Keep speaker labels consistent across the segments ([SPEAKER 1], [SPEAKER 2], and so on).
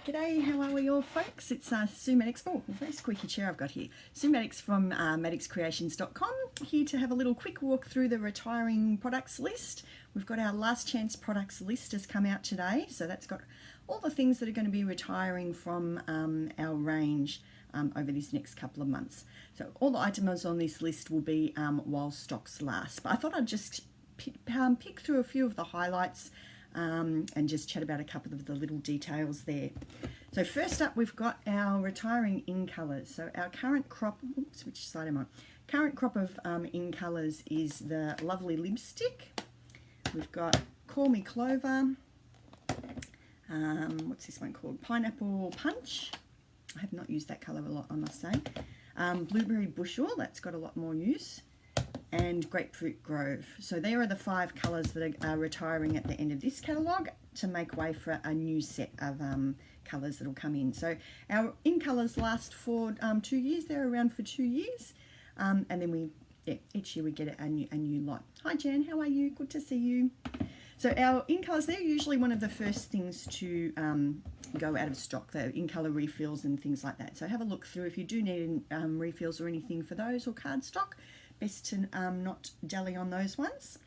[SPEAKER 1] G'day, how are we all folks? It's Sue Maddox. Oh, a very squeaky chair I've got here. Sue Maddox from maddoxcreations.com, here to have a little quick walk through the retiring products list. We've got our last chance products list has come out today, so that's got all the things that are going to be retiring from our range over this next couple of months. So all the items on this list will be while stocks last, but I thought I'd just pick through a few of the highlights and just chat about a couple of the little details there. So first up, we've got our retiring in colours. So our current crop, oops, which side am I? Current crop of in colours is the lovely lipstick. We've got Call Me Clover. What's this one called? Pineapple Punch. I have not used that colour a lot, I must say. Blueberry Bushel, that's got a lot more use. And Grapefruit Grove. So there are the 5 colours that are retiring at the end of this catalogue to make way for a new set of colours that will come in. So our in colours last for 2 years. They're around for 2 years. And then each year we get a new lot. Hi Jan, how are you? Good to see you. So our in colours, they're usually one of the first things to go out of stock, the in colour refills and things like that. So have a look through if you do need refills or anything for those or cardstock. Best to not dally on those ones.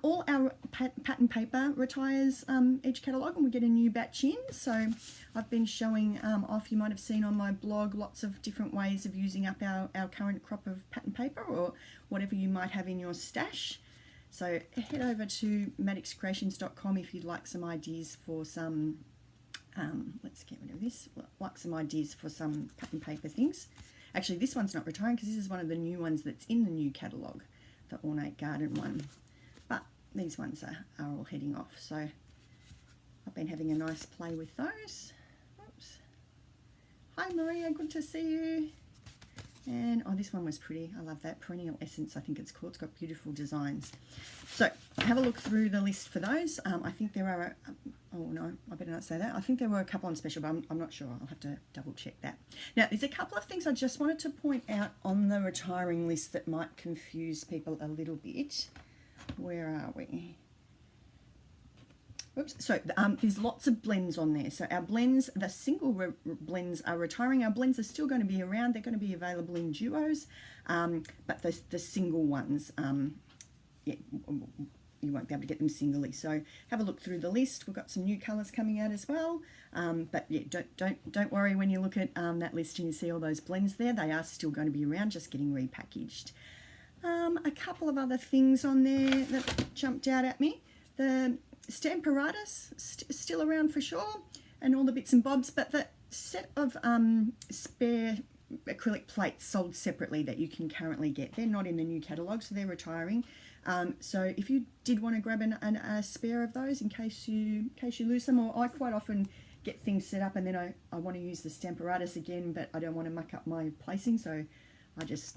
[SPEAKER 1] All our pattern paper retires each catalogue and we get a new batch in. So I've been showing off, you might have seen on my blog, lots of different ways of using up our current crop of pattern paper or whatever you might have in your stash. So head over to maddoxcreations.com if you'd like some ideas for some, let's get rid of this, like some ideas for some pattern paper things. Actually, this one's not retiring because this is one of the new ones that's in the new catalogue, the Ornate Garden one. But these ones are all heading off. So I've been having a nice play with those. Oops. Hi Maria, good to see you. And oh, this one was pretty. I love that. Perennial Essence, I think it's called. It's got beautiful designs. So have a look through the list for those. I think there are, oh no, I better not say that. I think there were a couple on special, but I'm not sure. I'll have to double check that. Now, there's a couple of things I just wanted to point out on the retiring list that might confuse people a little bit. Where are we? Oops. So there's lots of blends on there. So our blends, the single blends are retiring. Our blends are still going to be around. They're going to be available in duos, but the single ones, yeah, you won't be able to get them singly. So have a look through the list. We've got some new colours coming out as well. But yeah, don't worry when you look at that list and you see all those blends there. They are still going to be around, just getting repackaged. A couple of other things on there that jumped out at me. The Stamparatus still around for sure, and all the bits and bobs, but the set of spare acrylic plates sold separately that you can currently get, they're not in the new catalogue, so they're retiring. So if you did want to grab a spare of those in case you lose them, or I quite often get things set up and then I want to use the Stamparatus again, but I don't want to muck up my placing, so I just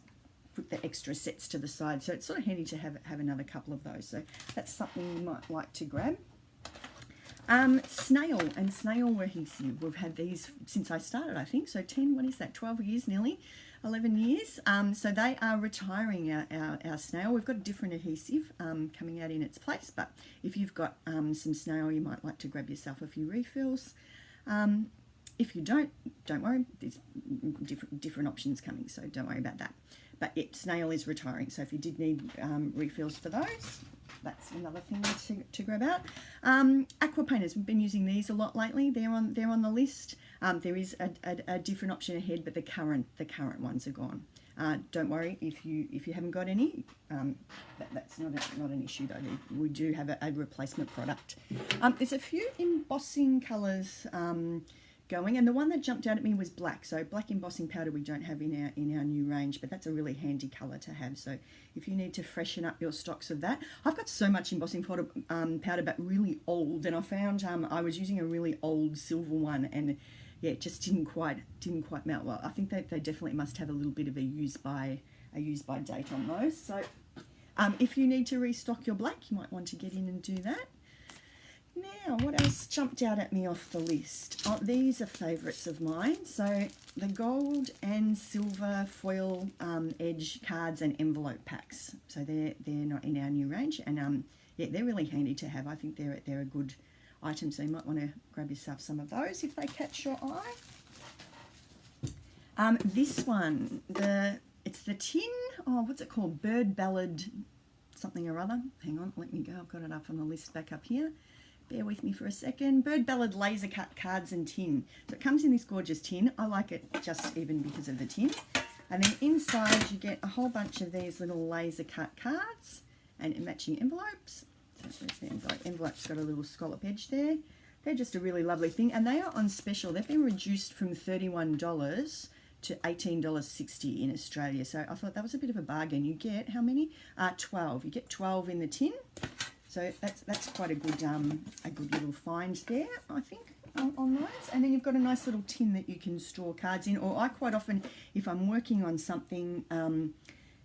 [SPEAKER 1] put the extra sets to the side. So it's sort of handy to have another couple of those. So that's something you might like to grab. Snail and Snail adhesive. We've had these since I started, I think. So 10, what is that, 12 years nearly, 11 years. So they are retiring our Snail. We've got a different adhesive coming out in its place, but if you've got some Snail, you might like to grab yourself a few refills. If you don't worry, there's different options coming, so don't worry about that. But Snail is retiring, so if you did need refills for those, that's another thing to grab out. Aqua Painters, we've been using these a lot lately. They're on the list. There is a different option ahead, but the current ones are gone. Don't worry if you haven't got any. That's not an issue though. We do have a replacement product. There's a few embossing colours going, and the one that jumped out at me was black. So black embossing powder we don't have in our new range, but that's a really handy colour to have. So if you need to freshen up your stocks of that, I've got so much embossing powder, but really old, and I found I was using a really old silver one, and yeah, it just didn't quite melt well. I think they definitely must have a little bit of a use by date on those. So if you need to restock your black, you might want to get in and do that. Now, what else jumped out at me off the list? Oh, these are favourites of mine. So the gold and silver foil edge cards and envelope packs. So they're not in our new range, and yeah, they're really handy to have. I think they're a good items, so you might want to grab yourself some of those if they catch your eye. This one, it's the tin, oh, what's it called? Bird Ballad something or other. Hang on, let me go. I've got it up on the list back up here. Bear with me for a second. Bird Ballad laser cut cards and tin. So it comes in this gorgeous tin. I like it just even because of the tin. And then inside you get a whole bunch of these little laser cut cards and matching envelopes. So where's the envelope? Envelope's got a little scallop edge there. They're just a really lovely thing, and they are on special. They've been reduced from $31 to $18.60 in Australia. So I thought that was a bit of a bargain. You get how many? 12. You get 12 in the tin. So that's quite a good little find there, I think, on those. And then you've got a nice little tin that you can store cards in. Or I quite often, if I'm working on something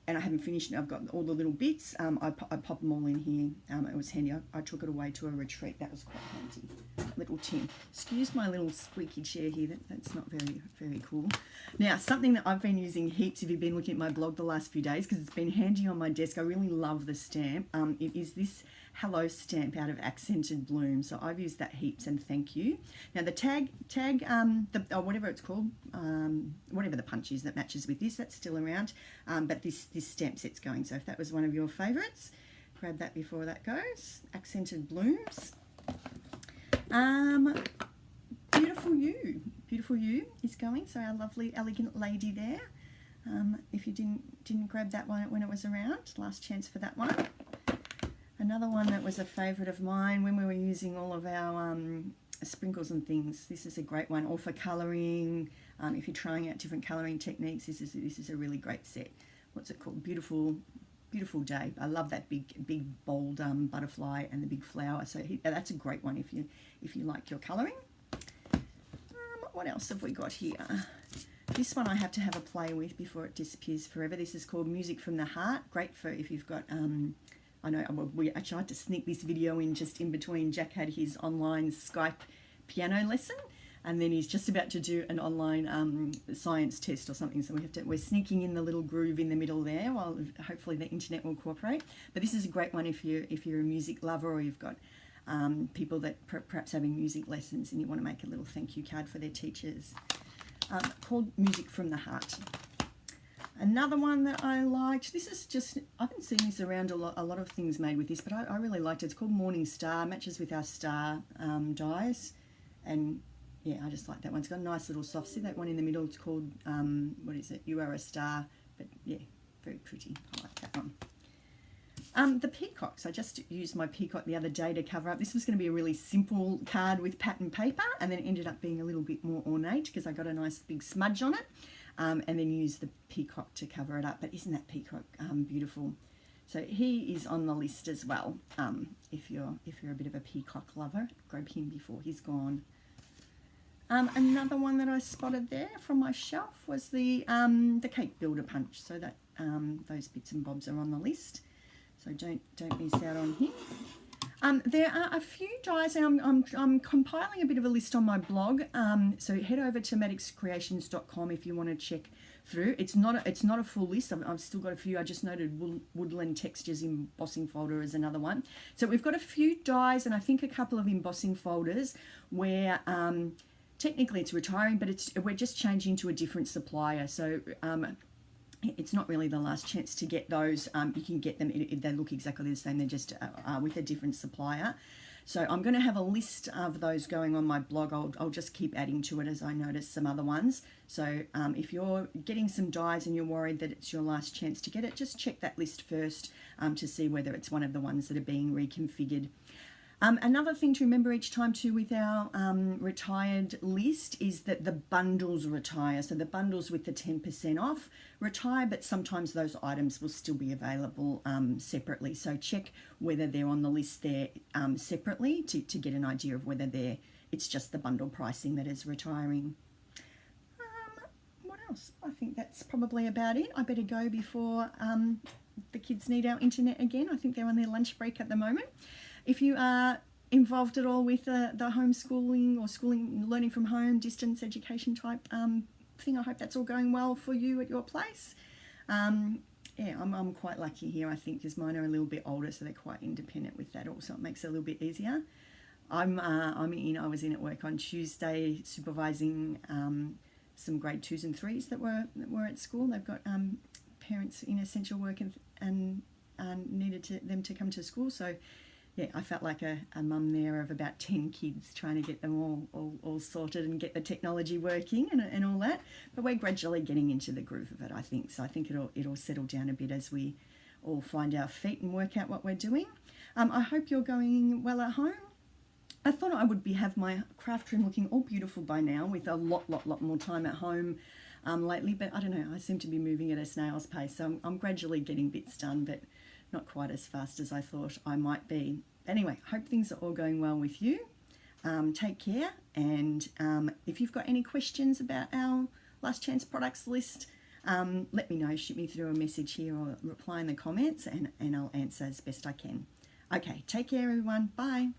[SPEAKER 1] and I haven't finished it, I've got all the little bits, I pop them all in here. It was handy. I took it away to a retreat. That was quite handy. Little tin. Excuse my little squeaky chair here. That's not very, very cool. Now, something that I've been using heaps, if you've been looking at my blog the last few days, because it's been handy on my desk. I really love the stamp. It is this Hello stamp out of Accented Bloom. So I've used that heaps, and thank you. Now the tag, whatever it's called, whatever the punch is that matches with this, that's still around. But this stamp set's going. So if that was one of your favourites, grab that before that goes. Accented Blooms. Beautiful You is going. So our lovely elegant lady there. If you didn't grab that one when it was around, last chance for that one. Another one that was a favourite of mine when we were using all of our sprinkles and things. This is a great one, or for colouring. If you're trying out different colouring techniques, this is a really great set. What's it called? Beautiful Day. I love that big bold butterfly and the big flower. So that's a great one if you like your colouring. What else have we got here? This one I have to have a play with before it disappears forever. This is called Music from the Heart. Great for if you've got I know I tried to sneak this video in just in between. Jack had his online Skype piano lesson, and then he's just about to do an online science test or something. So we're sneaking in the little groove in the middle there, while hopefully the internet will cooperate. But this is a great one if you're a music lover, or you've got people that perhaps having music lessons and you want to make a little thank you card for their teachers. Called Music from the Heart. Another one that I liked, this is just, I haven't seen this around a lot of things made with this, but I really liked it. It's called Morningstar, matches with our star dies, and yeah, I just like that one. It's got a nice little soft, see that one in the middle, it's called, what is it, You Are a Star, but yeah, very pretty, I like that one. The peacocks, I just used my peacock the other day to cover up. This was going to be a really simple card with pattern paper, and then it ended up being a little bit more ornate because I got a nice big smudge on it. And then use the peacock to cover it up. But isn't that peacock beautiful? So he is on the list as well. If you're a bit of a peacock lover, grab him before he's gone. Another one that I spotted there from my shelf was the cake builder punch. So that those bits and bobs are on the list. So don't miss out on him. There are a few dies, and I'm compiling a bit of a list on my blog. So head over to maddoxcreations.com if you want to check through. It's not a full list. I've still got a few. I just noted Woodland Textures embossing folder as another one. So we've got a few dies and I think a couple of embossing folders where technically it's retiring, but we're just changing to a different supplier. So it's not really the last chance to get those. You can get them, they look exactly the same, they're just with a different supplier. So I'm going to have a list of those going on my blog. I'll just keep adding to it as I notice some other ones. So if you're getting some dies and you're worried that it's your last chance to get it, just check that list first to see whether it's one of the ones that are being reconfigured. Another thing to remember each time too with our retired list is that the bundles retire. So the bundles with the 10% off retire, but sometimes those items will still be available separately. So check whether they're on the list there separately to get an idea of whether it's just the bundle pricing that is retiring. What else? I think that's probably about it. I better go before the kids need our internet again. I think they're on their lunch break at the moment. If you are involved at all with the homeschooling or schooling, learning from home, distance education type thing, I hope that's all going well for you at your place. Yeah, I'm quite lucky here, I think, because mine are a little bit older, so they're quite independent with that also. It makes it a little bit easier. I was in at work on Tuesday supervising some grade 2s and 3s that were at school. They've got parents in essential work and needed them to come to school. So yeah, I felt like a mum there of about 10 kids trying to get them all sorted and get the technology working and all that. But we're gradually getting into the groove of it, I think. So I think it'll settle down a bit as we all find our feet and work out what we're doing. I hope you're going well at home. I thought I would have my craft room looking all beautiful by now with a lot more time at home lately, but I don't know, I seem to be moving at a snail's pace, so I'm gradually getting bits done, but not quite as fast as I thought I might be. Anyway, hope things are all going well with you. Take care, and if you've got any questions about our last chance products list, let me know, shoot me through a message here or reply in the comments, and I'll answer as best I can. Okay, take care everyone, bye.